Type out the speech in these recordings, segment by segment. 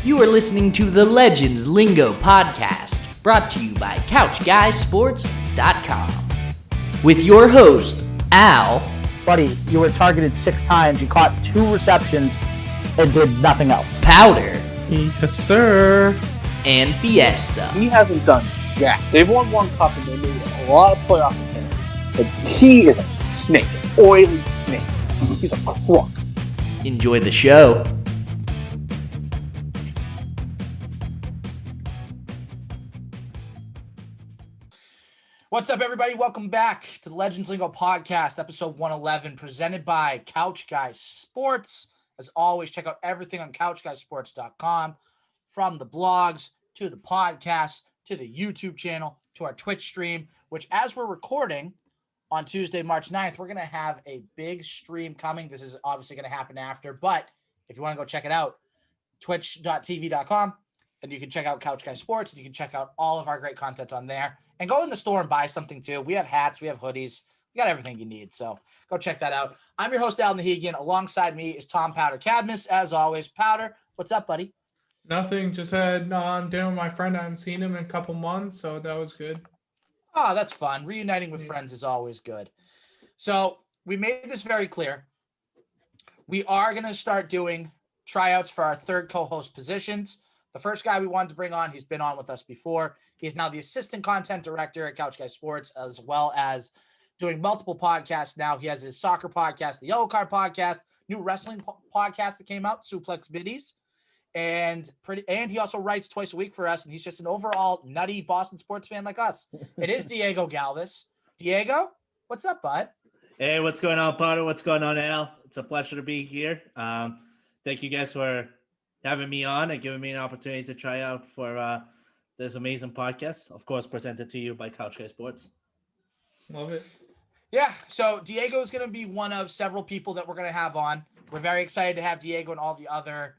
You are listening to the Legends Lingo podcast, brought to you by CouchGuySports.com. With your host, Al. Buddy, you were targeted 6 times, you caught 2 receptions, and did nothing else. Powder. Yes, sir. And Fiesta. He hasn't done jack. They've won one cup and they made a lot of playoff appearances. But he is a snake, oily snake. He's a crook. Enjoy the show. What's up, everybody? Welcome back to the Legends Lingo podcast, episode 111, presented by Couch Guy Sports. As always, check out everything on CouchGuySports.com, from the blogs to the podcast to the YouTube channel to our Twitch stream, which, as we're recording on Tuesday, March 9th, we're going to have a big stream coming. This is obviously going to happen after, but if you want to go check it out, twitch.tv.com, and you can check out Couch Guy Sports, and you can check out all of our great content on there. And go in the store and buy something too. We have hats, we have hoodies, we got everything you need. So go check that out. I'm your host, Al Nahegan. Alongside me is Tom Powder Cadmus, as always. Powder, what's up, buddy? Nothing. Just had dinner with my friend. I haven't seen him in a couple months, so that was good. Oh, that's fun. Reuniting with friends is always good. So we made this very clear. We are going to start doing tryouts for our third co-host positions. The first guy we wanted to bring on, he's been on with us before. He's now the assistant content director at Couch Guy Sports, as well as doing multiple podcasts now. He has his soccer podcast, the Yellow Card podcast, new wrestling podcast that came out, Suplex Biddies, and he also writes twice a week for us, and he's just an overall nutty Boston sports fan like us. It is Diego Galvis. Diego, what's up, bud? Hey, what's going on, Potter? What's going on, Al? It's a pleasure to be here. Thank you guys for having me on and giving me an opportunity to try out for this amazing podcast, of course, presented to you by Couch Guy Sports. Love it. Yeah, so Diego is going to be one of several people that we're going to have on. We're very excited to have Diego and all the other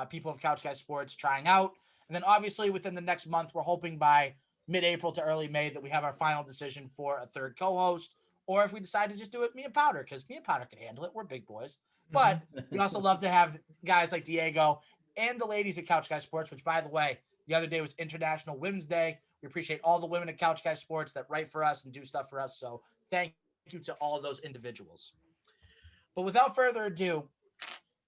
people of Couch Guy Sports trying out. And then obviously within the next month, we're hoping by mid-April to early May that we have our final decision for a third co-host, or if we decide to just do it, me and Powder, because me and Powder can handle it. We're big boys. But we also love to have guys like Diego and the ladies at Couch Guy Sports, which, by the way, the other day was International Women's Day. We appreciate all the women at Couch Guy Sports that write for us and do stuff for us. So thank you to all of those individuals. But without further ado,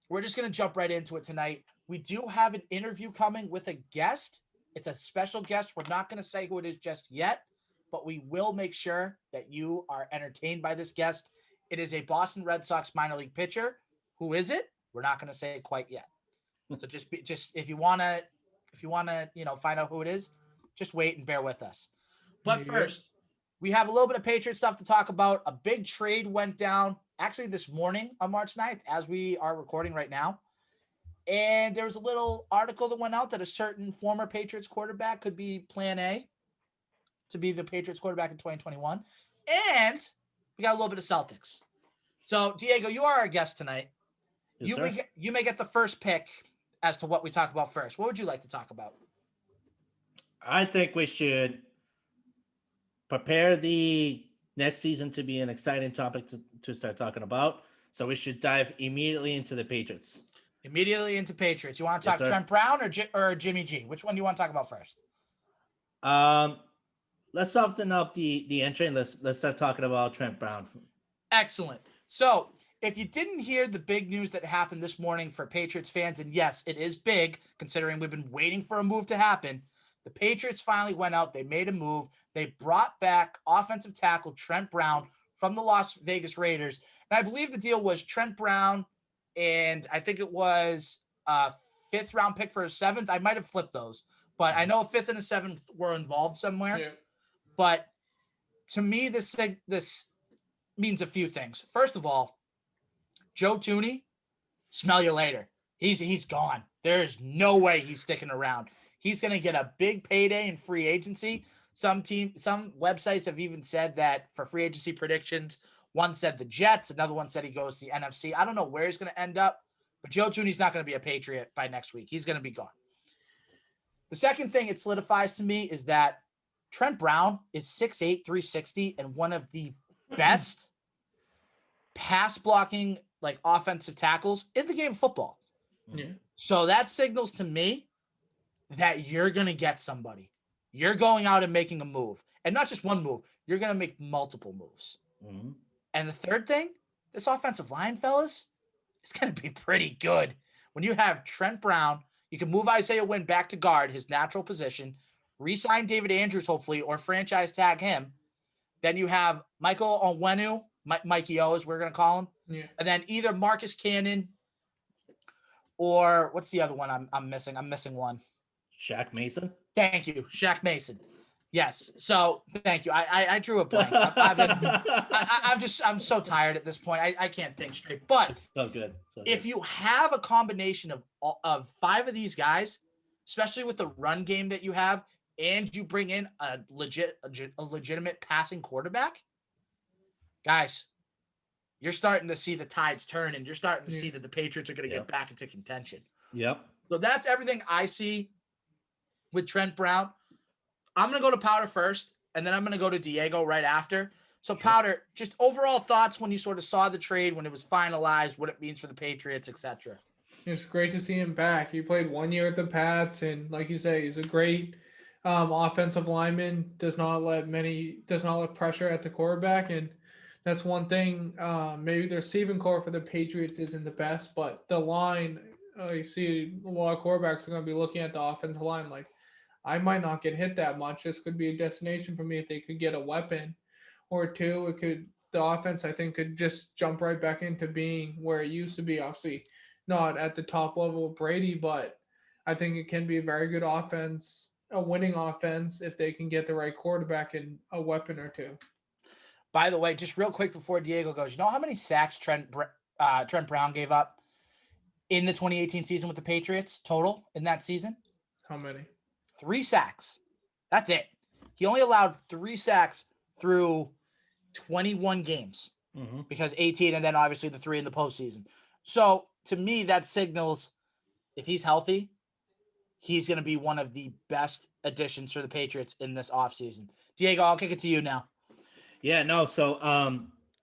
we're just going to jump right into it tonight. We do have an interview coming with a guest. It's a special guest. We're not going to say who it is just yet, but we will make sure that you are entertained by this guest. It is a Boston Red Sox minor league pitcher. Who is it? We're not going to say it quite yet. So just if you want to, find out who it is, just wait and bear with us. But first, we have a little bit of Patriot stuff to talk about. A big trade went down actually this morning on March 9th, as we are recording right now. And there was a little article that went out that a certain former Patriots quarterback could be plan A to be the Patriots quarterback in 2021. And we got a little bit of Celtics. So, Diego, you are our guest tonight. Yes, You may get the first pick as to what we talk about first. What would you like to talk about? I think we should prepare the next season to be an exciting topic to start talking about. So we should dive immediately into the Patriots. Immediately into Patriots. You want to talk Yes, Trent Brown or Jimmy G? Which one do you want to talk about first? Let's soften up the entry and let's start talking about Trent Brown. Excellent. So, if you didn't hear the big news that happened this morning for Patriots fans, and yes, it is big considering we've been waiting for a move to happen, the Patriots finally went out. They made a move. They brought back offensive tackle Trent Brown from the Las Vegas Raiders. And I believe the deal was Trent Brown, and I think it was a 5th round pick for a 7th. I might have flipped those, but I know a 5th and a 7th were involved somewhere. Yeah. But to me, this means a few things. First of all, Joe Thuney, smell you later. He's gone. There is no way he's sticking around. He's going to get a big payday in free agency. Some websites have even said that for free agency predictions, one said the Jets, another one said he goes to the NFC. I don't know where he's going to end up, but Joe Thuney's not going to be a Patriot by next week. He's going to be gone. The second thing it solidifies to me is that Trent Brown is 6'8", 360, and one of the best pass blocking offensive tackles in the game of football. Yeah. So that signals to me that you're going to get somebody. You're going out and making a move. And not just one move. You're going to make multiple moves. Mm-hmm. And the third thing, this offensive line, fellas, is going to be pretty good. When you have Trent Brown, you can move Isaiah Wynn back to guard, his natural position, re-sign David Andrews, hopefully, or franchise tag him. Then you have Michael Onwenu, Mikey O, as we're going to call him. Yeah. And then either Marcus Cannon or what's the other one I'm missing? I'm missing one. Shaq Mason. Thank you, Shaq Mason. Yes. So thank you. I drew a blank. I'm so tired at this point. I can't think straight. But So good. if you have a combination of 5 of these guys, especially with the run game that you have, and you bring in a legitimate passing quarterback, guys, you're starting to see the tides turn, and you're starting to see that the Patriots are going to get back into contention. Yep. So that's everything I see with Trent Brown. I'm going to go to Powder first, and then I'm going to go to Diego right after. So, Powder, just overall thoughts when you sort of saw the trade, when it was finalized, what it means for the Patriots, etc. It's great to see him back. He played 1 year at the Pats, and like you say, he's a great offensive lineman. Does not let pressure at the quarterback, and that's one thing. Maybe the receiving core for the Patriots isn't the best, but the line, you see a lot of quarterbacks are going to be looking at the offensive line like, I might not get hit that much. This could be a destination for me if they could get a weapon or two. The offense, I think, could just jump right back into being where it used to be. Obviously, not at the top level of Brady, but I think it can be a very good offense, a winning offense, if they can get the right quarterback and a weapon or two. By the way, just real quick before Diego goes, you know how many sacks Trent Brown gave up in the 2018 season with the Patriots total in that season? How many? 3 sacks. That's it. He only allowed 3 sacks through 21 games because 18 and then obviously the 3 in the postseason. So to me, that signals if he's healthy, he's going to be one of the best additions for the Patriots in this offseason. Diego, I'll kick it to you now. Yeah, no. So,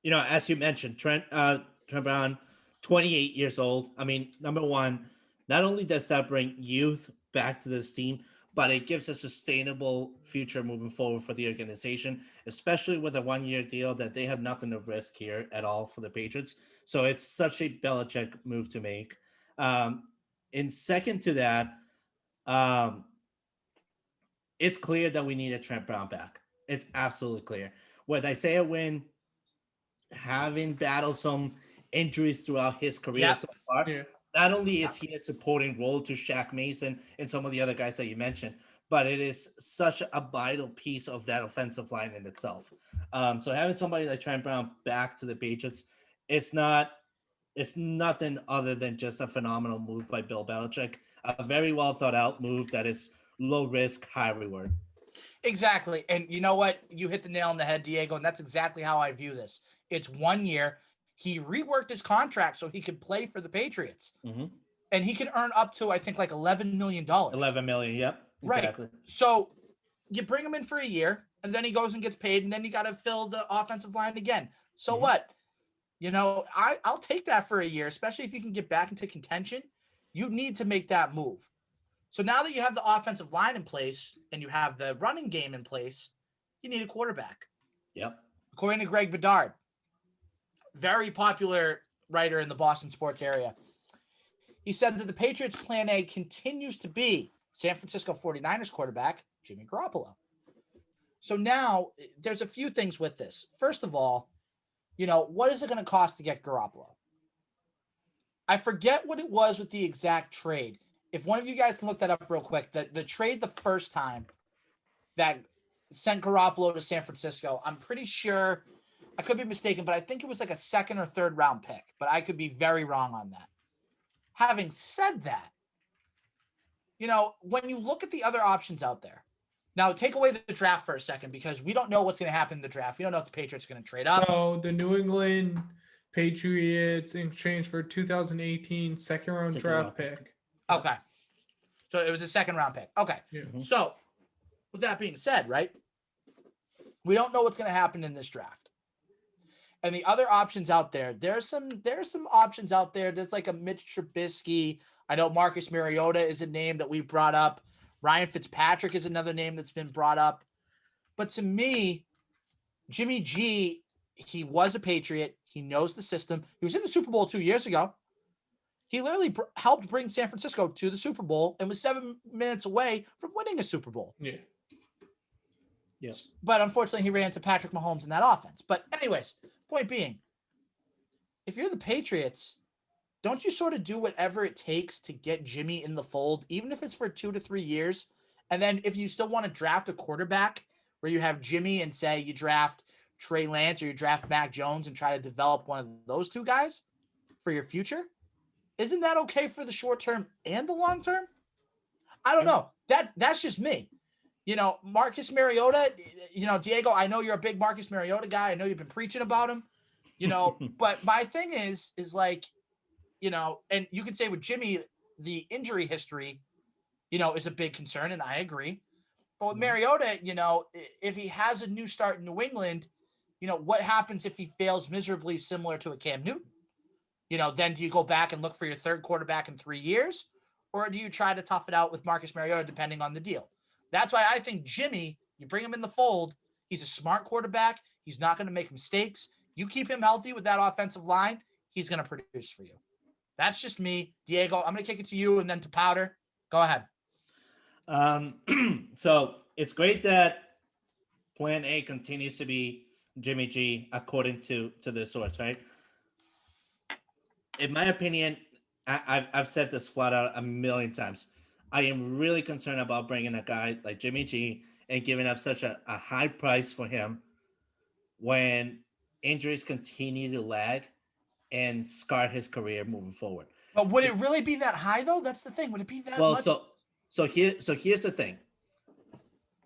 as you mentioned, Trent Brown, 28 years old. I mean, number one, not only does that bring youth back to this team, but it gives a sustainable future moving forward for the organization, especially with a 1-year deal that they have nothing to risk here at all for the Patriots. So it's such a Belichick move to make. In second to that, it's clear that we need a Trent Brown back. It's absolutely clear. With Isaiah Wynn having battled some injuries throughout his career so far, not only is he a supporting role to Shaq Mason and some of the other guys that you mentioned, but it is such a vital piece of that offensive line in itself. So having somebody like Trent Brown back to the Patriots, it's nothing other than just a phenomenal move by Bill Belichick. A very well thought out move that is low risk, high reward. Exactly. And you know what? You hit the nail on the head, Diego, and that's exactly how I view this. It's 1 year. He reworked his contract so he could play for the Patriots. And he can earn up to, I think, like $11 million. $11 million, yep. Exactly. Right. So you bring him in for a year, and then he goes and gets paid, and then you got to fill the offensive line again. So what? You know, I'll take that for a year, especially if you can get back into contention. You need to make that move. So now that you have the offensive line in place and you have the running game in place, you need a quarterback. Yep. According to Greg Bedard, very popular writer in the Boston sports area, he said that the Patriots' plan A continues to be San Francisco 49ers quarterback Jimmy Garoppolo. So now there's a few things with this. First of all, you know, what is it going to cost to get Garoppolo? I forget what it was with the exact trade. If one of you guys can look that up real quick, the trade the first time that sent Garoppolo to San Francisco, I'm pretty sure, I could be mistaken, but I think it was like a 2nd or 3rd round pick, but I could be very wrong on that. Having said that, you know, when you look at the other options out there, now take away the draft for a second because we don't know what's going to happen in the draft. We don't know if the Patriots are going to trade up. So the New England Patriots in exchange for 2018 second-round draft pick. Okay. So it was a 2nd round pick. Okay. So with that being said, right, we don't know what's going to happen in this draft. And the other options out there, there's some options out there. There's like a Mitch Trubisky. I know Marcus Mariota is a name that we brought up, Ryan Fitzpatrick is another name that's been brought up. But to me, Jimmy G, he was a Patriot. He knows the system. He was in the Super Bowl 2 years ago. He literally helped bring San Francisco to the Super Bowl and was 7 minutes away from winning a Super Bowl. Yeah. Yes. But unfortunately, he ran into Patrick Mahomes in that offense. But anyways, point being, if you're the Patriots, don't you sort of do whatever it takes to get Jimmy in the fold, even if it's for 2 to 3 years? And then if you still want to draft a quarterback where you have Jimmy and say you draft Trey Lance or you draft Mac Jones and try to develop one of those two guys for your future, isn't that okay for the short term and the long term? I don't know. That's just me. Marcus Mariota, Diego, I know you're a big Marcus Mariota guy. I know you've been preaching about him, but my thing is like, and you could say with Jimmy, the injury history, is a big concern, and I agree. But with Mariota, if he has a new start in New England, what happens if he fails miserably similar to a Cam Newton? Then do you go back and look for your third quarterback in 3 years? Or do you try to tough it out with Marcus Mariota depending on the deal? That's why I think Jimmy, you bring him in the fold, he's a smart quarterback. He's not going to make mistakes. You keep him healthy with that offensive line, he's going to produce for you. That's just me. Diego, I'm going to kick it to you and then to Powder. Go ahead. So it's great that Plan A continues to be Jimmy G according to the source, right? In my opinion, I've said this flat out a million times. I am really concerned about bringing a guy like Jimmy G and giving up such a high price for him when injuries continue to lag and scar his career moving forward. But would it really be that high though? That's the thing. Would it be that much? So here's the thing.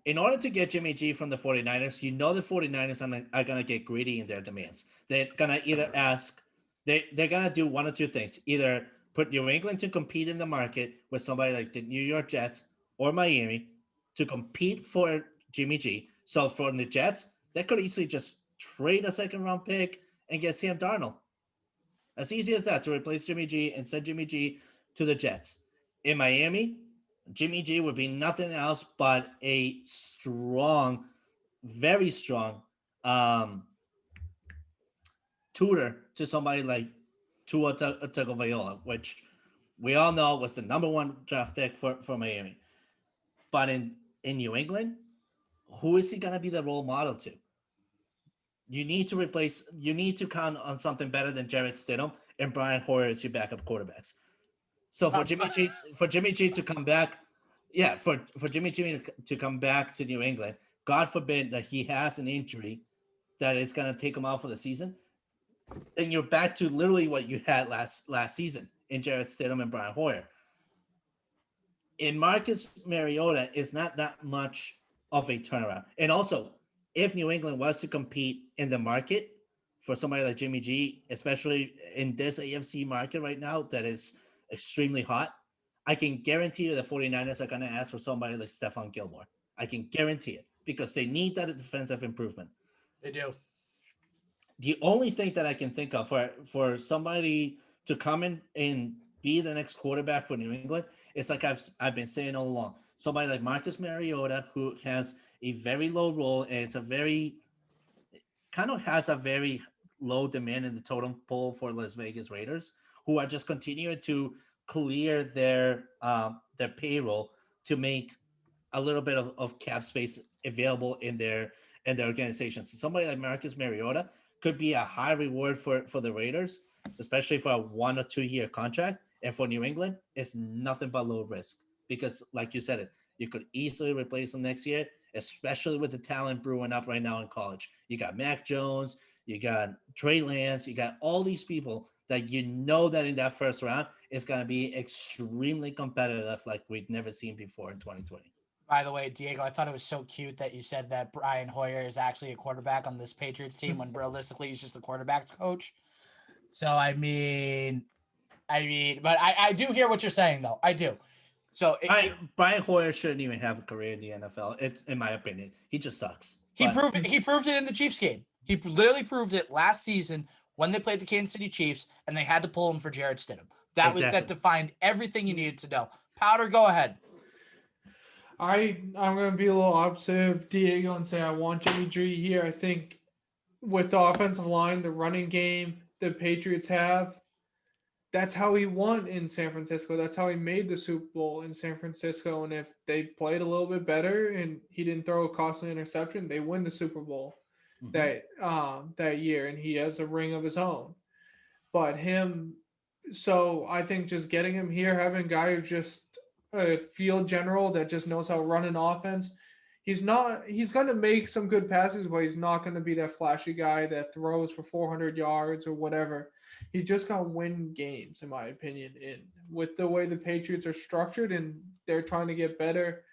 In order to get Jimmy G from the 49ers, the 49ers are going to get greedy in their demands. They're going to either ask, they're going to do one or two things. Either put New England to compete in the market with somebody like the New York Jets or Miami to compete for Jimmy G. So for the Jets, they could easily just trade a second-round pick and get Sam Darnold. As easy as that, to replace Jimmy G and send Jimmy G to the Jets. In Miami, Jimmy G would be nothing else but a strong, very strong tutor to somebody like Tua Tagovailoa, which we all know was the number one draft pick for Miami. But in New England, who is he going to be the role model to? You need to count on something better than Jarrett Stidham and Brian Hoyer as your backup quarterbacks. So for Jimmy G to come back, for Jimmy G to come back to New England, God forbid that he has an injury that is going to take him out for the season, and you're back to literally what you had last season in Jarrett Stidham and Brian Hoyer. In Marcus Mariota is not that much of a turnaround. And also, if New England was to compete in the market for somebody like Jimmy G, especially in this AFC market right now that is extremely hot, I can guarantee you the 49ers are going to ask for somebody like Stephon Gilmore. I can guarantee it because they need that defensive improvement. They do. The only thing that I can think of for somebody to come in and be the next quarterback for New England is like I've been saying all along. Somebody like Marcus Mariota, who has a very low role and it's has a very low demand in the totem pole for Las Vegas Raiders, who are just continuing to clear their payroll to make a little bit of cap space available in their organization. So somebody like Marcus Mariota could be a high reward for the Raiders, especially for a 1 or 2 year contract. And for New England, it's nothing but low risk because, like you said, you could easily replace them next year, especially with the talent brewing up right now in college. You got Mac Jones, you got Trey Lance, you got all these people that that in that first round is going to be extremely competitive like we've never seen before in 2020. By the way, Diego, I thought it was so cute that you said that Brian Hoyer is actually a quarterback on this Patriots team when realistically he's just the quarterback's coach. So, I do hear what you're saying, though. I do. So Brian Hoyer shouldn't even have a career in the NFL. It's, in my opinion, he just sucks. He proved it in the Chiefs game. He literally proved it last season when they played the Kansas City Chiefs and they had to pull him for Jarrett Stidham. That defined everything you needed to know. Powder, go ahead. I'm gonna be a little opposite of Diego and say I want Jimmy G here. I think with the offensive line, the running game the Patriots have, that's how he won in San Francisco. That's how he made the Super Bowl in San Francisco. And if they played a little bit better and he didn't throw a costly interception, they win the Super Bowl that year. And he has a ring of his own. But so I think just getting him here, having a guy who's just a field general that just knows how to run an offense. He's going to make some good passes, but he's not going to be that flashy guy that throws for 400 yards or whatever. He's just going to win games, in my opinion. And with the way the Patriots are structured and they're trying to get better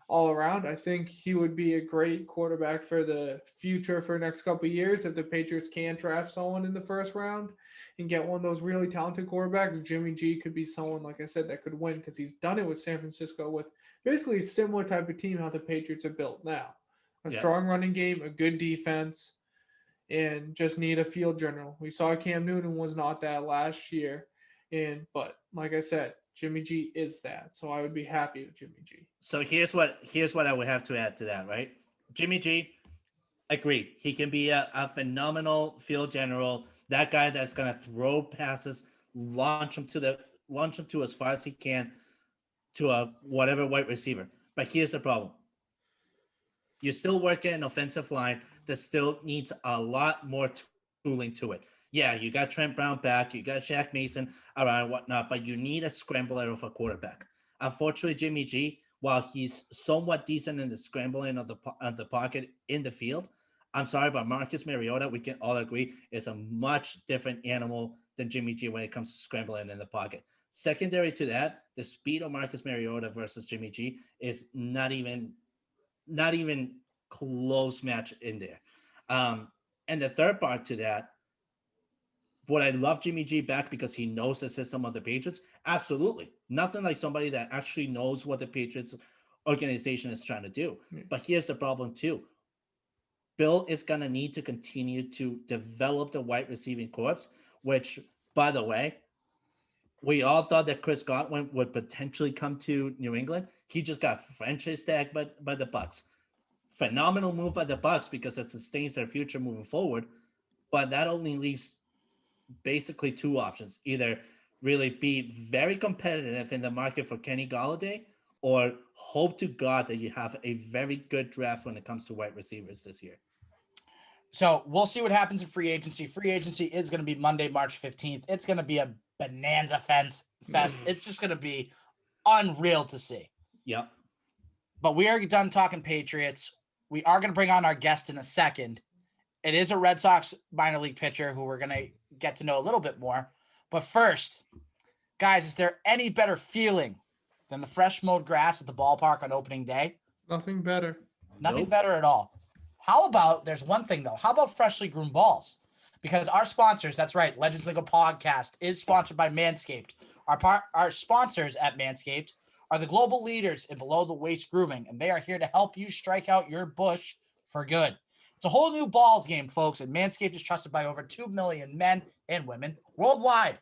all around, I think he would be a great quarterback for the future for the next couple of years. If the Patriots can draft someone in the first round and get one of those really talented quarterbacks, Jimmy G could be someone, like I said, that could win because he's done it with San Francisco with basically a similar type of team how the Patriots are built now. A strong running game, a good defense, and just need a field general. We saw Cam Newton was not that last year, but like I said, Jimmy G is that. So I would be happy with Jimmy G. So here's what I would have to add to that, right? Jimmy G, agreed. He can be a phenomenal field general. That guy that's gonna throw passes, launch him to as far as he can to a whatever wide receiver. But here's the problem. You're still working an offensive line that still needs a lot more tooling to it. Yeah, you got Trent Brown back, you got Shaq Mason around and whatnot, but you need a scrambler of a quarterback. Unfortunately, Jimmy G, while he's somewhat decent in the scrambling of the pocket in the field, I'm sorry, but Marcus Mariota, we can all agree, is a much different animal than Jimmy G when it comes to scrambling in the pocket. Secondary to that, the speed of Marcus Mariota versus Jimmy G is not even close match in there. And the third part to that, would I love Jimmy G back because he knows the system of the Patriots? Absolutely. Nothing like somebody that actually knows what the Patriots organization is trying to do. But here's the problem too. Bill is going to need to continue to develop the wide receiving corps, which, by the way, we all thought that Chris Godwin would potentially come to New England. He just got franchise tagged by the Bucs. Phenomenal move by the Bucs because it sustains their future moving forward. But that only leaves basically two options. Either really be very competitive in the market for Kenny Golladay or hope to God that you have a very good draft when it comes to wide receivers this year. So we'll see what happens in free agency. Free agency is going to be Monday, March 15th. It's going to be a bonanza fest. It's just going to be unreal to see. Yep. But we are done talking Patriots. We are going to bring on our guest in a second. It is a Red Sox minor league pitcher who we're going to get to know a little bit more. But first, guys, is there any better feeling than the fresh mowed grass at the ballpark on opening day? Nothing better. Nothing better at all. How about, there's one thing though, how about freshly groomed balls? Because our sponsors, that's right, Legends Lingo podcast is sponsored by Manscaped. Our sponsors at Manscaped are the global leaders in below the waist grooming, and they are here to help you strike out your bush for good. It's a whole new balls game, folks, and Manscaped is trusted by over 2 million men and women worldwide.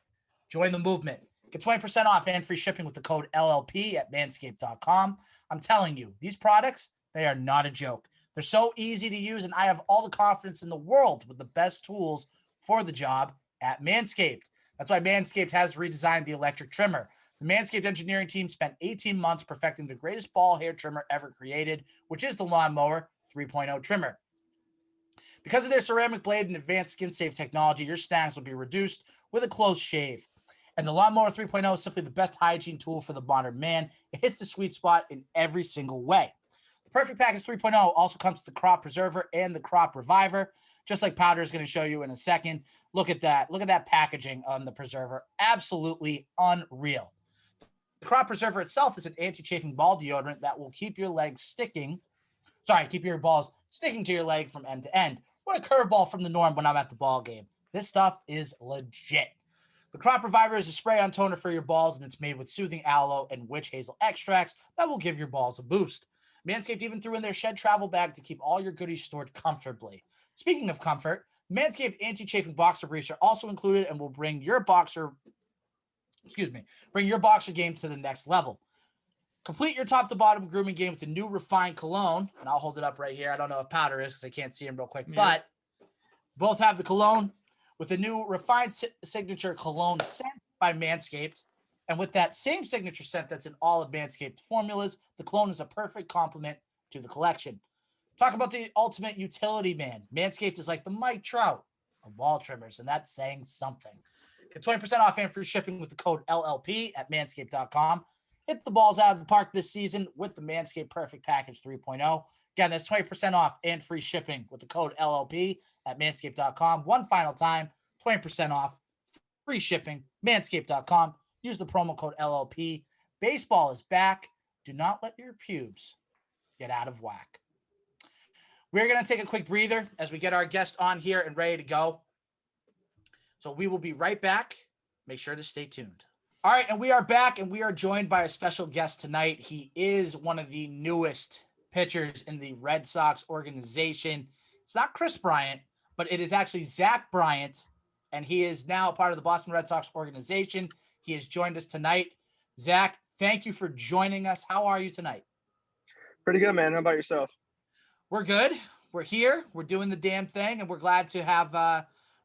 Join the movement. Get 20% off and free shipping with the code LLP at manscaped.com. I'm telling you, these products, they are not a joke. They're so easy to use, and I have all the confidence in the world with the best tools for the job at Manscaped. That's why Manscaped has redesigned the electric trimmer. The Manscaped engineering team spent 18 months perfecting the greatest ball hair trimmer ever created, which is the Lawnmower 3.0 trimmer. Because of their ceramic blade and advanced skin-safe technology, your snags will be reduced with a close shave. And the Lawnmower 3.0 is simply the best hygiene tool for the modern man. It hits the sweet spot in every single way. Perfect Package 3.0 also comes with the Crop Preserver and the Crop Reviver, just like Powder is going to show you in a second. Look at that. Look at that packaging on the Preserver. Absolutely unreal. The Crop Preserver itself is an anti-chafing ball deodorant that will keep your keep your balls sticking to your leg from end to end. What a curveball from the norm when I'm at the ball game. This stuff is legit. The Crop Reviver is a spray-on toner for your balls, and it's made with soothing aloe and witch hazel extracts that will give your balls a boost. Manscaped even threw in their shed travel bag to keep all your goodies stored comfortably. Speaking of comfort, Manscaped anti-chafing boxer briefs are also included and will bring your boxer game to the next level. Complete your top to bottom grooming game with the new refined cologne. And I'll hold it up right here. I don't know if powder is because I can't see him real quick, but both have the cologne with the new refined signature cologne scent by Manscaped. And with that same signature scent that's in all of Manscaped formulas, the cologne is a perfect complement to the collection. Talk about the ultimate utility man. Manscaped is like the Mike Trout of ball trimmers, and that's saying something. Get 20% off and free shipping with the code LLP at manscaped.com. Hit the balls out of the park this season with the Manscaped Perfect Package 3.0. Again, that's 20% off and free shipping with the code LLP at manscaped.com. One final time, 20% off, free shipping, manscaped.com. Use the promo code LLP. Baseball is back. Do not let your pubes get out of whack. We're going to take a quick breather as we get our guest on here and ready to go. So we will be right back. Make sure to stay tuned. All right, and we are back, and we are joined by a special guest tonight. He is one of the newest pitchers in the Red Sox organization. It's not Chris Bryant, but it is actually Zach Bryant, and he is now a part of the Boston Red Sox organization. He has joined us tonight. Zach, thank you for joining us. How are you tonight? Pretty good, man. How about yourself? We're good. We're here. We're doing the damn thing, and we're glad to have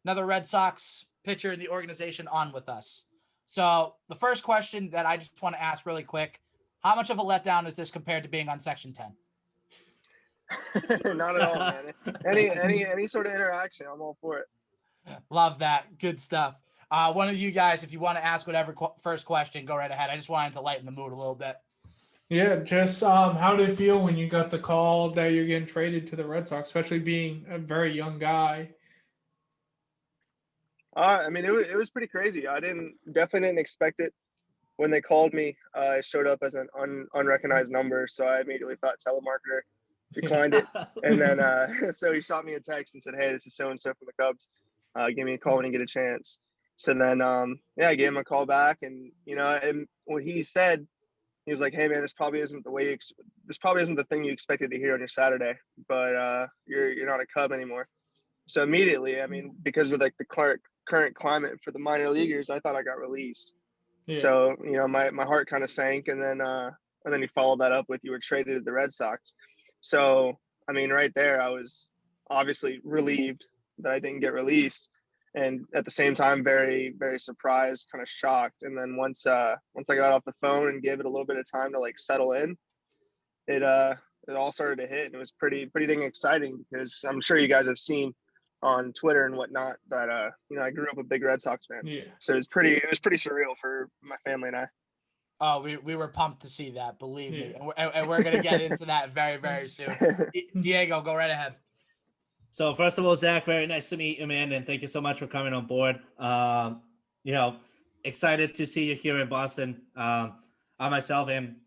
another Red Sox pitcher in the organization on with us. So the first question that I just want to ask really quick, how much of a letdown is this compared to being on Section 10? Not at all, man. Any sort of interaction, I'm all for it. Love that. Good stuff. One of you guys, if you want to ask whatever first question, go right ahead. I just wanted to lighten the mood a little bit. Yeah, just how did it feel when you got the call that you're getting traded to the Red Sox, especially being a very young guy? I mean, it was pretty crazy. I definitely didn't expect it. When they called me, it showed up as an unrecognized number, so I immediately thought telemarketer, declined it, and then so he shot me a text and said, "Hey, this is so and so from the Cubs. Give me a call when you get a chance." So then, I gave him a call back, and and what he said, he was like, "Hey, man, this probably isn't the thing you expected to hear on your Saturday, but you're not a Cub anymore." So immediately, I mean, because of like the current climate for the minor leaguers, I thought I got released. Yeah. So, my heart kind of sank, and then you followed that up with you were traded to the Red Sox. So, I mean, right there, I was obviously relieved that I didn't get released, and at the same time, very, very surprised, kind of shocked. And then once I got off the phone and gave it a little bit of time to like settle in, it all started to hit, and it was pretty dang exciting because I'm sure you guys have seen on Twitter and whatnot that I grew up a big Red Sox fan. Yeah. So it was pretty surreal for my family and I. Oh, we were pumped to see that, believe me. And we're gonna get into that very, very soon. Diego, go right ahead. So first of all, Zach, very nice to meet you, man, and thank you so much for coming on board. Excited to see you here in Boston. I myself am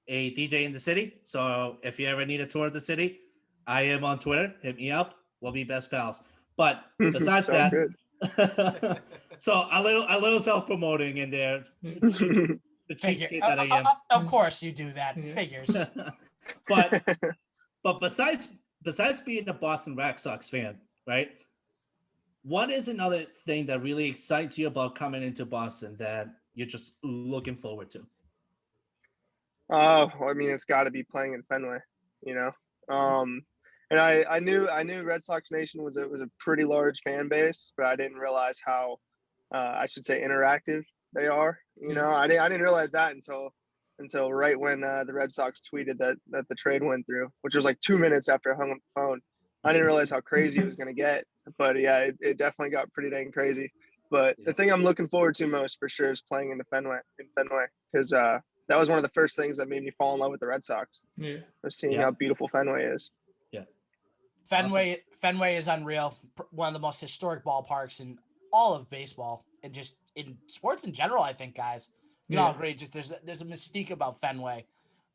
a DJ in the city, so if you ever need a tour of the city, I am on Twitter. Hit me up. We'll be best pals. But besides that, so a little self-promoting in there. The cheapskate that I am. Of course you do that. Figures. but besides being a Boston Red Sox fan, right? What is another thing that really excites you about coming into Boston that you're just looking forward to? I mean, it's got to be playing in Fenway, And I knew Red Sox Nation was a pretty large fan base, but I didn't realize how I should say interactive they are. I didn't realize that until right when the Red Sox tweeted that the trade went through, which was like 2 minutes after I hung up the phone. I didn't realize how crazy it was going to get, but yeah, it definitely got pretty dang crazy. But the thing I'm looking forward to most for sure is playing in Fenway, because that was one of the first things that made me fall in love with the Red Sox. Yeah, was seeing how beautiful Fenway is. Yeah. Fenway is unreal. One of the most historic ballparks in all of baseball and just in sports in general, I think, guys. You all agree. Just there's a mystique about Fenway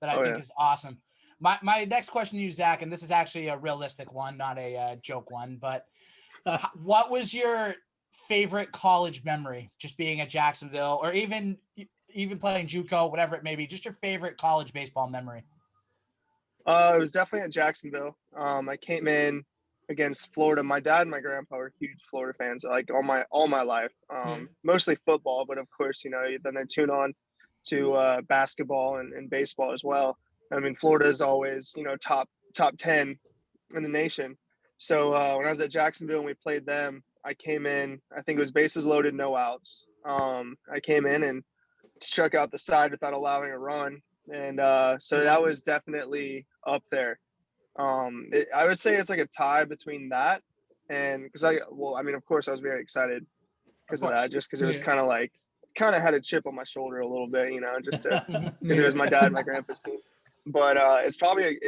that I think is awesome. My next question to you, Zach, and this is actually a realistic one, not a joke one, but what was your favorite college memory? Just being at Jacksonville, or even playing JUCO, whatever it may be. Just your favorite college baseball memory. It was definitely at Jacksonville. I came in against Florida. My dad and my grandpa were huge Florida fans, like all my life. Mostly football, but of course, then they tune to basketball and baseball as well. I mean, Florida is always, top 10 in the nation. So when I was at Jacksonville and we played them, I came in, I think it was bases loaded, no outs. I came in and struck out the side without allowing a run. And so that was definitely up there. I would say it's like a tie between that and because of course I was very excited because of that, just because it was kind of had a chip on my shoulder a little bit, just because it was my dad and my grandpa's team. But it's probably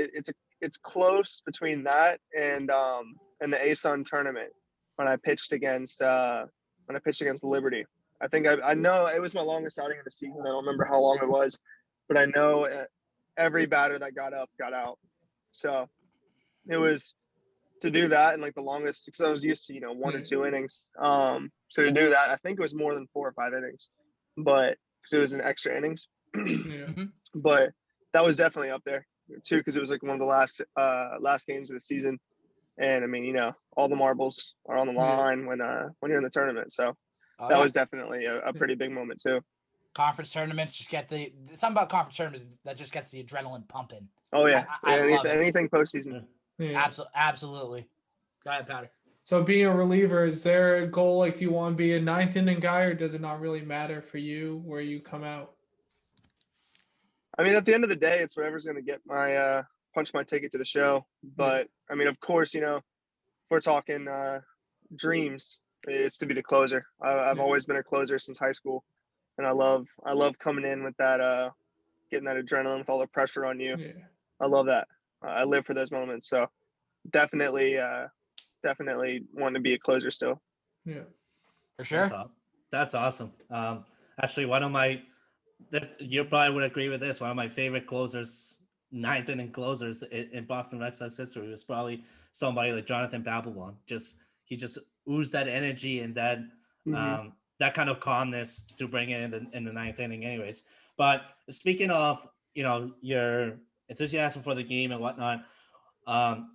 it's close between that and the ASUN tournament when I pitched against Liberty. I think I know it was my longest outing of the season. I don't remember how long it was, but I know every batter that got up got out. So it was to do that and like the longest, because I was used to 1 or 2 innings. So to do that, I think it was more than 4 or 5 innings, but because it was in extra innings. But that was definitely up there too, because it was like one of the last games of the season, and I mean all the marbles are on the line when you're in the tournament. So that was definitely a pretty big moment too. Conference tournaments just get something about conference tournaments that just gets the adrenaline pumping. Oh yeah, I love anything postseason. Yeah. Absolutely. Go ahead, Powder. So being a reliever, is there a goal? Like, do you want to be a 9th inning guy, or does it not really matter for you where you come out? I mean, at the end of the day, it's whatever's going to get my punch my ticket to the show. But I mean, of course, if we're talking dreams, it's to be the closer. I've always been a closer since high school, and I love coming in with that, getting that adrenaline with all the pressure on you. Yeah. I love that. I live for those moments. So definitely want to be a closer still. Yeah, for sure. That's awesome. Actually, you probably would agree with this. One of my favorite closers, 9th inning closers in Boston Red Sox history was probably somebody like Jonathan Papelbon. He just oozed that energy and that that kind of calmness to bring it in the 9th inning anyways. But speaking of, your enthusiasm for the game and whatnot,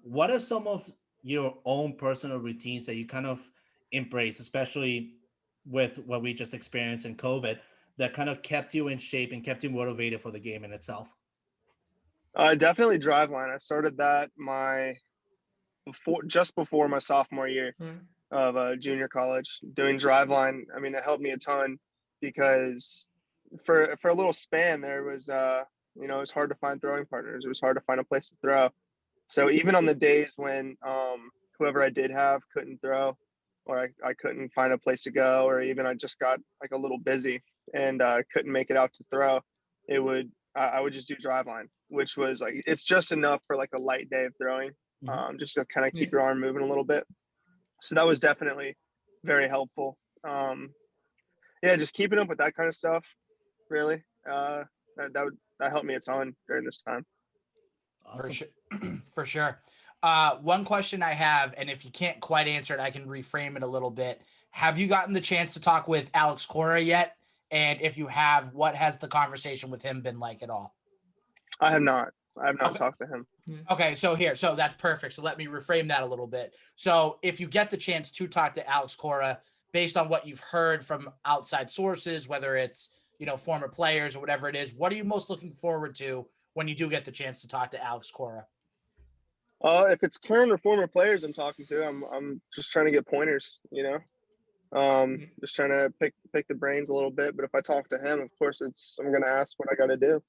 what are some of your own personal routines that you kind of embrace, especially with what we just experienced in COVID, that kind of kept you in shape and kept you motivated for the game in itself? Definitely driveline. I started that just before my sophomore year of junior college, doing driveline. I mean, it helped me a ton because for a little span there was it was hard to find throwing partners. It was hard to find a place to throw. So even on the days when whoever I did have couldn't throw, or I couldn't find a place to go, or even I just got like a little busy and couldn't make it out to throw, I would just do driveline, which was like, it's just enough for like a light day of throwing, just to kind of keep your arm moving a little bit. So that was definitely very helpful. Just keeping up with that kind of stuff, really, that helped me a ton during this time. Awesome. For sure. One question I have, and if you can't quite answer it, I can reframe it a little bit. Have you gotten the chance to talk with Alex Cora yet? And if you have, what has the conversation with him been like at all? I have not talked to him. Okay, so that's perfect. So let me reframe that a little bit. So if you get the chance to talk to Alex Cora, based on what you've heard from outside sources, whether it's, former players or whatever it is, what are you most looking forward to when you do get the chance to talk to Alex Cora? If it's current or former players I'm talking to, I'm just trying to get pointers, just trying to pick the brains a little bit. But if I talk to him, of course, I'm going to ask what I got to do.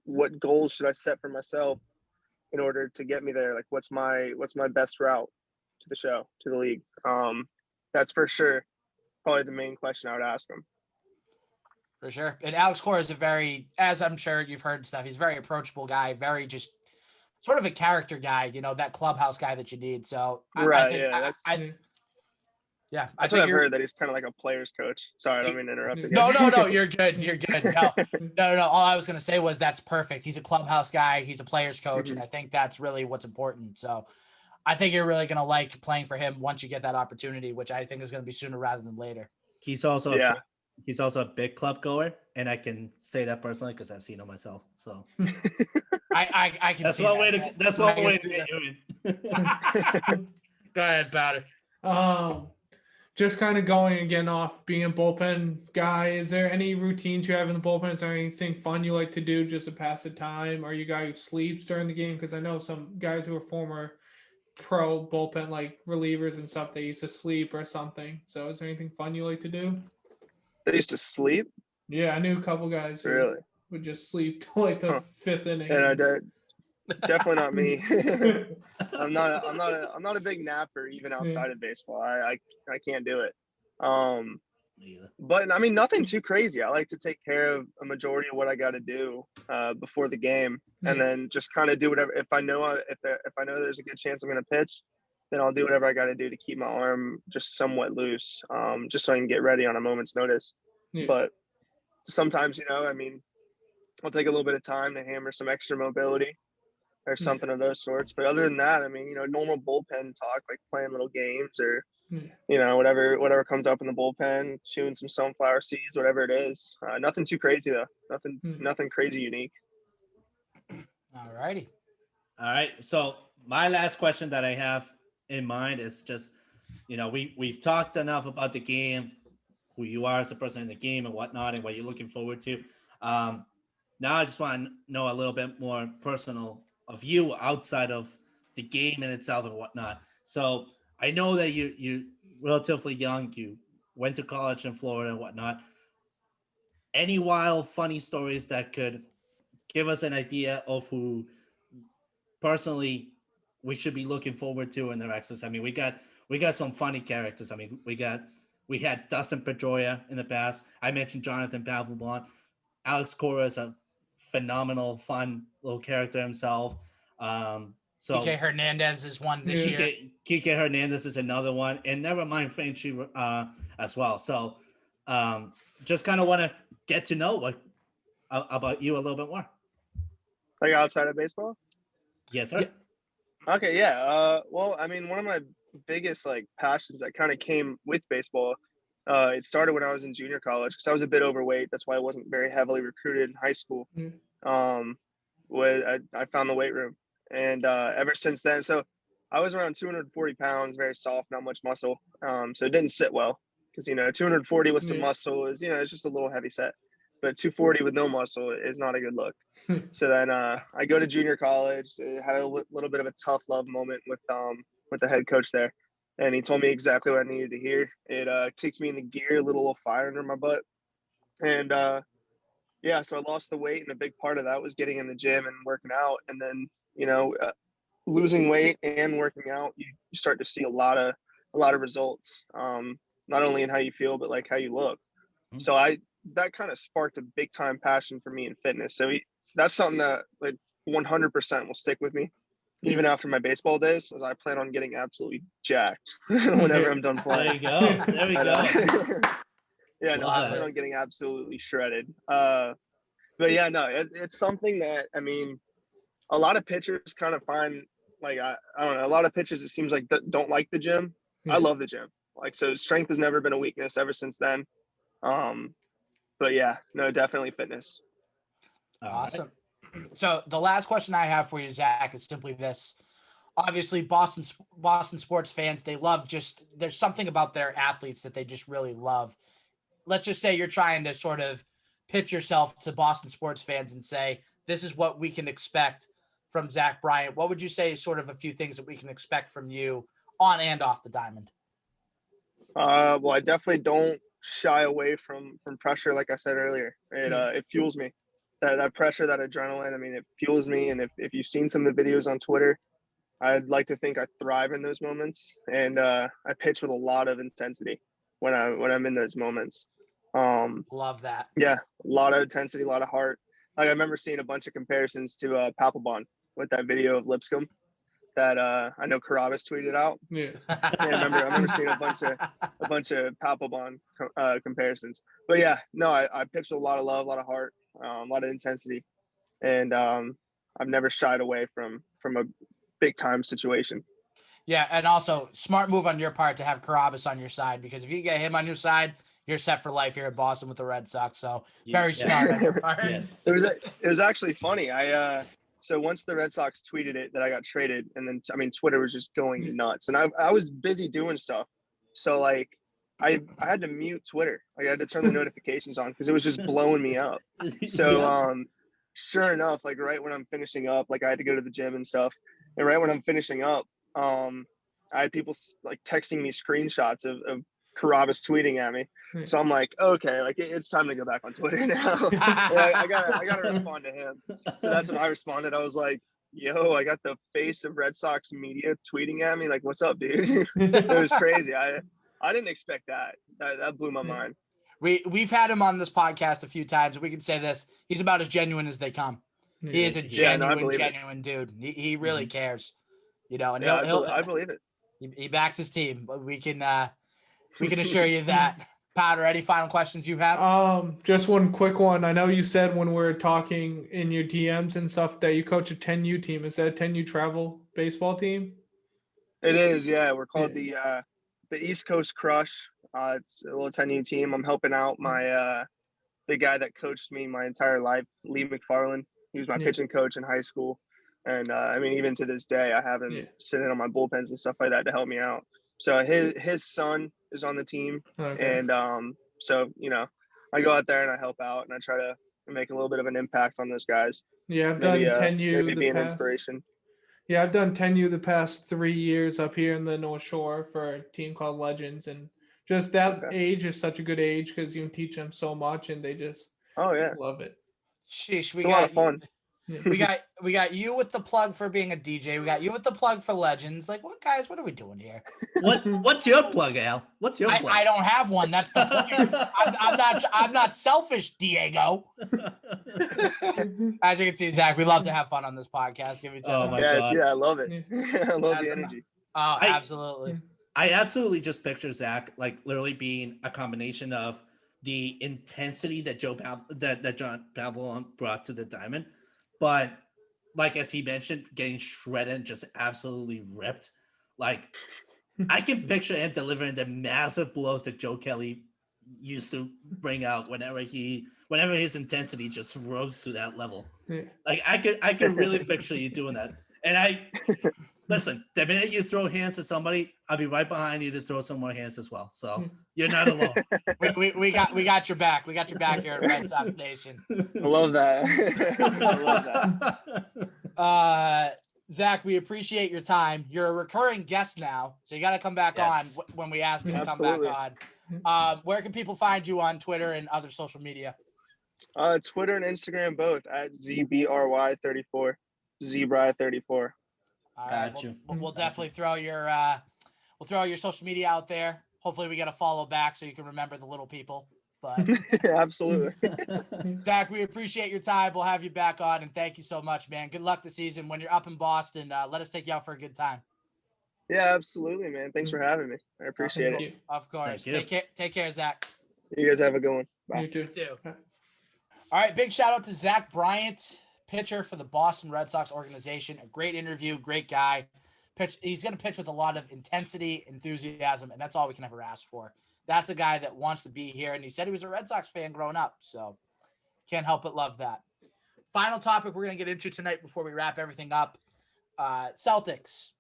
What goals should I set for myself in order to get me there? Like, what's my best route to the show, to the league? That's for sure probably the main question I would ask him. For sure. And Alex Cora is as I'm sure you've heard stuff, he's a very approachable guy, very just sort of a character guy, that clubhouse guy that you need. So I think that's what I've heard, that he's kind of like a player's coach. Sorry, I don't mean to interrupt again. No, you're good. You're good. No. All I was going to say was that's perfect. He's a clubhouse guy. He's a player's coach. And I think that's really what's important. So I think you're really going to like playing for him once you get that opportunity, which I think is going to be sooner rather than later. He's also a big club goer, and I can say that personally because I've seen him myself. So I can. That's one way to get you in. Go ahead, Powder. just kind of going again off being a bullpen guy, is there any routines you have in the bullpen? Is there anything fun you like to do just to pass the time? Are you a guy who sleeps during the game? Because I know some guys who are former pro bullpen like relievers and stuff, they used to sleep or something. So is there anything fun you like to do? They used to sleep. Yeah, I knew a couple guys who Really? would just sleep till like the fifth inning. And I did. Definitely not me. I'm not a big napper even outside of baseball. I can't do it. But I mean, nothing too crazy. I like to take care of a majority of what I got to do before the game, and then just kind of do whatever. If I know there's a good chance I'm going to pitch, then I'll do whatever I got to do to keep my arm just somewhat loose, just so I can get ready on a moment's notice. But sometimes, I mean, I'll take a little bit of time to hammer some extra mobility or something of those sorts. But other than that, I mean, normal bullpen talk, like playing little games or, whatever comes up in the bullpen, chewing some sunflower seeds, whatever it is. Nothing too crazy though. Nothing crazy unique. All righty. All right. So my last question that I have in mind is just, we've talked enough about the game, who you are as a person in the game and whatnot, and what you're looking forward to. Now I just want to know a little bit more personal of you outside of the game in itself and whatnot. So I know that you're relatively young. You went to college in Florida and whatnot. Any wild, funny stories that could give us an idea of who personally we should be looking forward to in the Red Sox? I mean, we got some funny characters. I mean, we had Dustin Pedroia in the past. I mentioned Jonathan Papelbon. Alex Cora is a phenomenal, fun little character himself. So Kike Hernandez is one this year. Kike Hernandez is another one, and never mind Frenchy as well. So just kind of want to get to know about you a little bit more. Like outside of baseball? Yes, sir. Yeah. Okay, yeah. Well, I mean, one of my biggest passions that kind of came with baseball, it started when I was in junior college because I was a bit overweight. That's why I wasn't very heavily recruited in high school. I found the weight room, and ever since then, so I was around 240 pounds, very soft, not much muscle. So it didn't sit well because 240 with some muscle is it's just a little heavy set, but 240 with no muscle is not a good look. So then I go to junior college. I had a little bit of a tough love moment with the head coach there. And he told me exactly what I needed to hear. It kicked me into gear, a little fire under my butt. And so I lost the weight, and a big part of that was getting in the gym and working out. And then, losing weight and working out, you start to see a lot of results, not only in how you feel, but how you look. So that kind of sparked a big time passion for me in fitness. So that's something that 100% will stick with me. Even after my baseball days, as I plan on getting absolutely jacked whenever I'm done playing. There we go. Yeah, no, I plan on getting absolutely shredded. But yeah, no, it's something that, I mean, a lot of pitchers kind of find, I don't know, a lot of pitchers, it seems like don't like the gym. I love the gym. So strength has never been a weakness ever since then. But yeah, no, definitely fitness. Awesome. So the last question I have for you, Zach, is simply this. Obviously, Boston sports fans, they love there's something about their athletes that they just really love. Let's just say you're trying to sort of pitch yourself to Boston sports fans and say, this is what we can expect from Zach Bryant. What would you say is sort of a few things that we can expect from you on and off the diamond? Well, I definitely don't shy away from pressure. Like I said earlier, it fuels me. That pressure, that adrenaline, I mean, it fuels me. And if you've seen some of the videos on Twitter, I'd like to think I thrive in those moments. And I pitch with a lot of intensity when I'm in those moments. Love that. Yeah, a lot of intensity, a lot of heart. I remember seeing a bunch of comparisons to Papelbon with that video of Lipscomb that I know Carabas tweeted out. Yeah. I remember seeing a bunch of Papelbon comparisons. But yeah, no, I pitched with a lot of love, a lot of heart, a lot of intensity, and I've never shied away from a big time situation. Yeah, and also smart move on your part to have Carabas on your side, because if you get him on your side, you're set for life here at Boston with the Red Sox. So very smart on your part. Yes. It was actually funny. So once the Red Sox tweeted it that I got traded, and then Twitter was just going nuts, and I was busy doing stuff. So I had to mute Twitter. Like I had to turn the notifications on because it was just blowing me up. So sure enough, like right when I'm finishing up, like I had to go to the gym and stuff. And right when I'm finishing up, I had people like texting me screenshots of Carabas tweeting at me. So I'm like, okay, like it's time to go back on Twitter now. I gotta respond to him. So that's when I responded. I was like, yo, I got the face of Red Sox media tweeting at me. Like, what's up, dude? It was crazy. I didn't expect that. That blew my mind. We've had him on this podcast a few times. We can say this: he's about as genuine as they come. He is a genuine dude. He really cares, you know. And I believe it. He backs his team. But we can assure you that. Powder, any final questions you have? Just one quick one. I know you said when we were talking in your DMs and stuff that you coach a 10U team. Is that a 10U travel baseball team? It is, yeah. We're called the East Coast Crush. It's a little 10U team. I'm helping out my the guy that coached me my entire life, Lee McFarland. He was my pitching coach in high school. And I mean, even to this day, I have him sitting on my bullpens and stuff like that to help me out. So his son is on the team. Okay. And so, you know, I go out there and I help out and I try to make a little bit of an impact on those guys. Yeah, I've done 10U. Maybe be an inspiration. Yeah, I've done 10U the past 3 years up here in the North Shore for a team called Legends. And just that age is such a good age because you can teach them so much and they just love it. Sheesh, it's a lot of fun. We got you with the plug for being a DJ. We got you with the plug for Legends. Like, what guys? What are we doing here? What's your plug, Al? What's your plug? I don't have one. That's the point. I'm not selfish, Diego. As you can see, Zach, we love to have fun on this podcast. Give each other. God. Yeah, I love it. I love the energy. Absolutely. I absolutely just picture Zach like literally being a combination of the intensity that that John Babylon brought to the diamond. But like, as he mentioned, getting shredded and just absolutely ripped. Like, I can picture him delivering the massive blows that Joe Kelly used to bring out whenever his intensity just rose to that level. Like, I could really picture you doing that. And listen, the minute you throw hands at somebody, I'll be right behind you to throw some more hands as well. So you're not alone. we got your back. We got your back here at Red Sox Nation. I love that. I love that. Zach, we appreciate your time. You're a recurring guest now, so you got to come back on when we ask you to come back on. Where can people find you on Twitter and other social media? Twitter and Instagram both at ZBRY34, ZBry34. All right, we'll definitely throw your social media out there. Hopefully we get a follow back so you can remember the little people. But absolutely. Zach, we appreciate your time. We'll have you back on, and thank you so much, man. Good luck this season. When you're up in Boston, let us take you out for a good time. Yeah, absolutely, man. Thanks for having me. I appreciate it. Of course. Take care, Zach. You guys have a good one. Bye. You too. All right, big shout out to Zach Bryant, pitcher for the Boston Red Sox organization. A great interview, great guy. He's going to pitch with a lot of intensity, enthusiasm, and that's all we can ever ask for. That's a guy that wants to be here, and he said he was a Red Sox fan growing up, so can't help but love that. Final topic we're going to get into tonight before we wrap everything up. Celtics.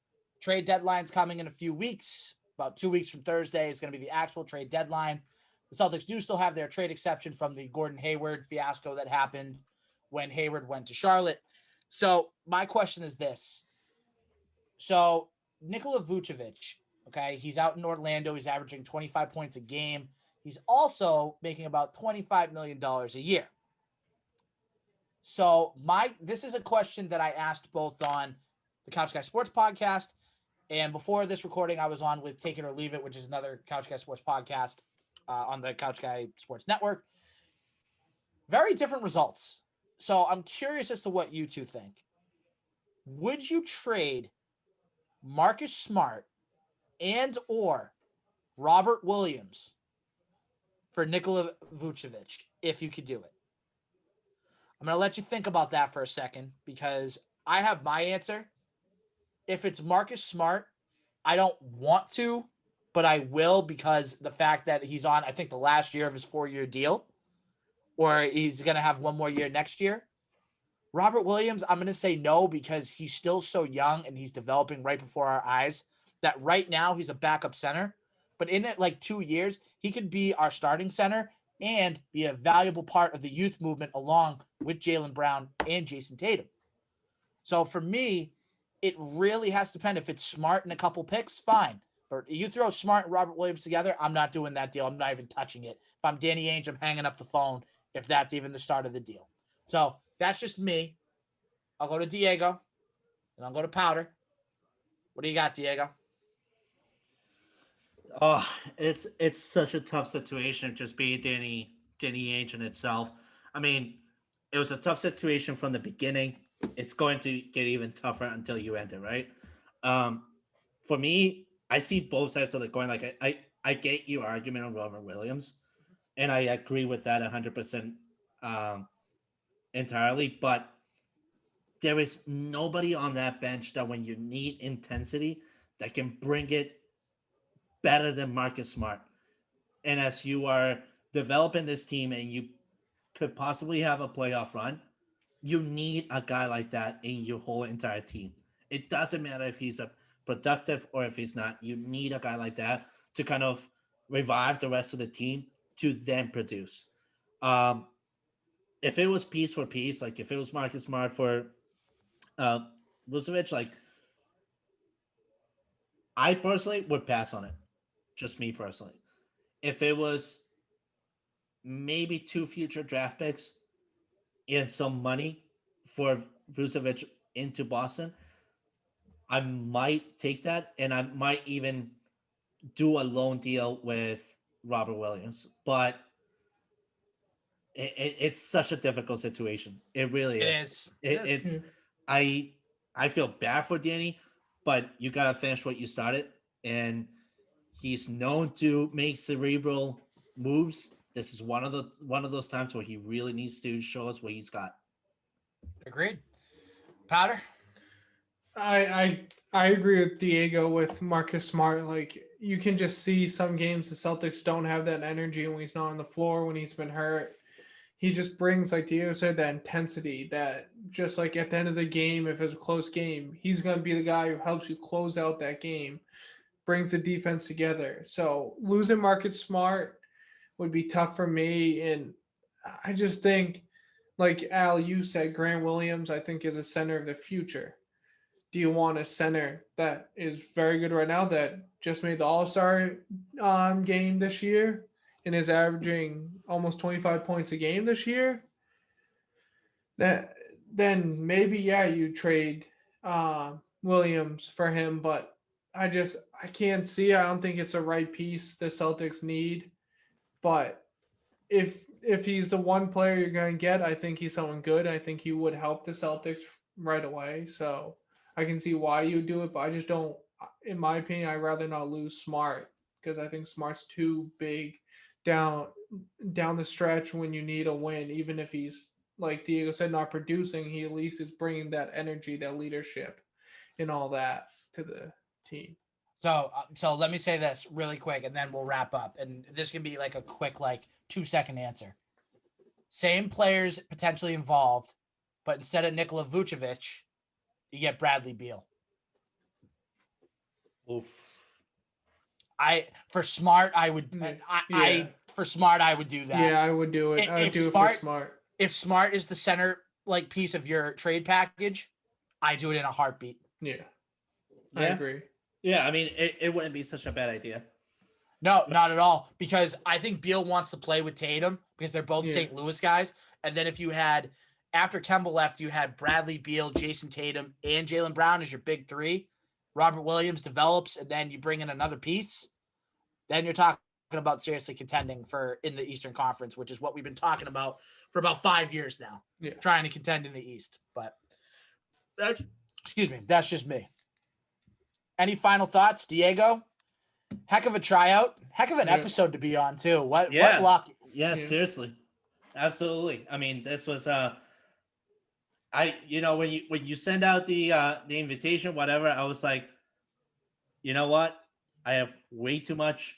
Trade deadline's coming in a few weeks. About 2 weeks from Thursday is going to be the actual trade deadline. The Celtics do still have their trade exception from the Gordon Hayward fiasco that happened when Hayward went to Charlotte. So my question is this. So Nikola Vujovic, okay, he's out in Orlando. He's averaging 25 points a game. He's also making about $25 million a year. So this is a question that I asked both on the Couch Guy Sports podcast, and before this recording, I was on with Take It or Leave It, which is another Couch Guy Sports podcast on the Couch Guy Sports Network. Very different results. So I'm curious as to what you two think. Would you trade Marcus Smart and or Robert Williams for Nikola Vujovic if you could do it? I'm going to let you think about that for a second because I have my answer. If it's Marcus Smart, I don't want to, but I will because the fact that he's on, I think, the last year of his 4-year deal, or he's going to have one more year next year. Robert Williams, I'm going to say no because he's still so young and he's developing right before our eyes that right now he's a backup center, but in it like 2 years, he could be our starting center and be a valuable part of the youth movement along with Jaylen Brown and Jason Tatum. So for me, it really has to depend. If it's Smart and a couple picks, fine. But you throw Smart and Robert Williams together, I'm not doing that deal. I'm not even touching it. If I'm Danny Ainge, I'm hanging up the phone if that's even the start of the deal. So that's just me. I'll go to Diego, and I'll go to Powder. What do you got, Diego? Oh, it's such a tough situation just being Danny Ainge in itself. I mean, it was a tough situation from the beginning. It's going to get even tougher until you enter, right? For me, I see both sides of the coin. Like I get your argument on Robert Williams, and I agree with that 100% entirely. But there is nobody on that bench that when you need intensity that can bring it better than Marcus Smart. And as you are developing this team and you could possibly have a playoff run, you need a guy like that in your whole entire team. It doesn't matter if he's a productive or if he's not. You need a guy like that to kind of revive the rest of the team to then produce. If it was piece for piece, like if it was Marcus Smart for Vujovic, like I personally would pass on it. Just me personally. If it was maybe 2 future draft picks and some money for Vujovic into Boston, I might take that, and I might even do a loan deal with Robert Williams. But it's such a difficult situation. It really is. It's I feel bad for Danny, but you gotta finish what you started, and he's known to make cerebral moves. This is one of those times where he really needs to show us what he's got. Agreed. Powder? I agree with Diego with Marcus Smart. Like, you can just see some games the Celtics don't have that energy when he's not on the floor, when he's been hurt. He just brings, like Diego said, that intensity that just like at the end of the game, if it's a close game, he's going to be the guy who helps you close out that game, brings the defense together. So losing Marcus Smart would be tough for me. And I just think, like Al, you said, Grant Williams, I think, is a center of the future. Do you want a center that is very good right now that just made the All-Star game this year and is averaging almost 25 points a game this year? Then maybe, yeah, you trade Williams for him, but I can't see. I don't think it's the right piece the Celtics need. But if he's the one player you're going to get, I think he's someone good. I think he would help the Celtics right away. So I can see why you do it, but I just don't. In my opinion, I'd rather not lose Smart because I think Smart's too big down the stretch when you need a win. Even if he's, like Diego said, not producing, he at least is bringing that energy, that leadership, and all that to the team. So let me say this really quick, and then we'll wrap up. And this can be like a quick, 2-second answer. Same players potentially involved, but instead of Nikola Vujovic, you get Bradley Beal. Oof. For Smart, I would. For Smart, I would do that. Yeah, I would do it. I would do it for Smart. If Smart is the center piece of your trade package, I do it in a heartbeat. Yeah. I agree. Yeah, I mean, it wouldn't be such a bad idea. No, not at all. Because I think Beal wants to play with Tatum because they're both St. Louis guys. And then if you had, after Kemba left, you had Bradley Beal, Jason Tatum, and Jaylen Brown as your big three. Robert Williams develops, and then you bring in another piece. Then you're talking about seriously contending in the Eastern Conference, which is what we've been talking about for about 5 years now. Yeah. Trying to contend in the East. But that's just me. Any final thoughts, Diego? Heck of a tryout. Heck of an episode to be on, too. What luck. Yes, seriously. Absolutely. I mean, this was when you send out the invitation, whatever, I was like, you know what? I have way too much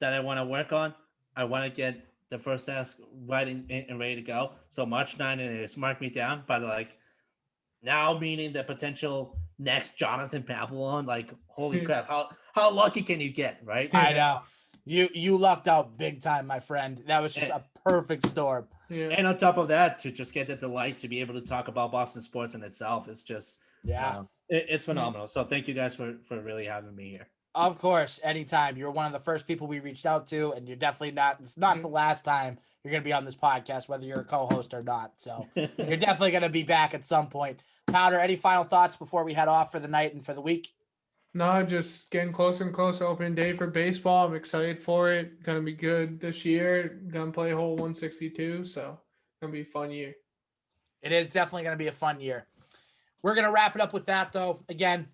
that I want to work on. I want to get the first task right and ready to go. So March 9th is mark me down, but now meaning the potential next Jonathan Papillon. Like, holy crap, how lucky can you get, right? I know. You lucked out big time, my friend. That was just a perfect storm. Yeah. And on top of that, to just get the delight to be able to talk about Boston sports in itself is just it's phenomenal. So thank you guys for really having me here. Of course, anytime. You're one of the first people we reached out to, and you're definitely not. It's not the last time you're going to be on this podcast, whether you're a co-host or not. So you're definitely going to be back at some point. Powder, any final thoughts before we head off for the night and for the week? No, just getting closer and closer. Opening day for baseball. I'm excited for it. Gonna be good this year. Gonna play hole 162, so gonna be a fun year. It is definitely going to be a fun year. We're going to wrap it up with that, though. Again,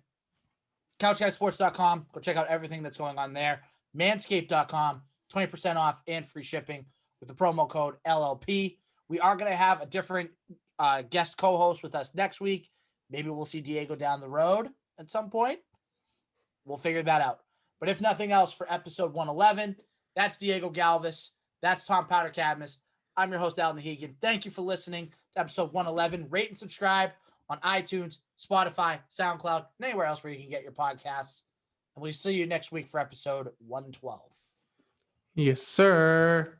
couchguysports.com. Go check out everything that's going on there. Manscaped.com. 20% off and free shipping with the promo code LLP. We are going to have a different guest co-host with us next week. Maybe we'll see Diego down the road at some point. We'll figure that out. But if nothing else, for episode 111, that's Diego Galvis. That's Tom Powder Cadmus. I'm your host, Alan Nahegan. Thank you for listening to episode 111. Rate and subscribe on iTunes, Spotify, SoundCloud, and anywhere else where you can get your podcasts. And we'll see you next week for episode 112. Yes, sir.